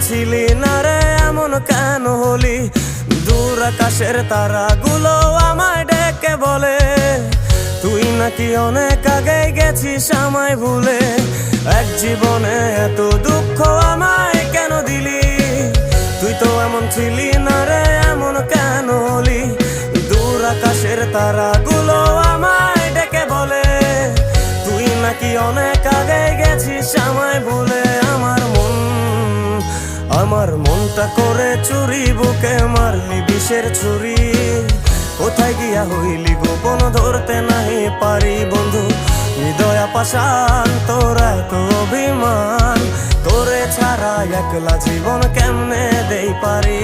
ছিলি না রে এমন কেন হলি? দূর আকাশের তারাগুলো আমায় ডেকে বলে তুই নাকি অনেক আগে গেছিস আমায় ভুলে। এক জীবনে এত দুঃখ আমায় কেন দিলি? তুই তো এমন ছিলি না রে এমন কেন হলি? দূর আকাশের তারাগুলো আমায় ডেকে বলে তুই নাকি অনেক আগে গেছিস আমায় ভুলে। আমার মনটা করে চুরি, বুকে মারলি বিষের ছুরি। কোথায় গিয়া হইলি গোপন ধরতে নাহি পারি বন্ধু। হৃদয়া পাষাণ তোর এত অভিমান, তোরে ছাড়া একলা জীবন কেমনে দেই পারি।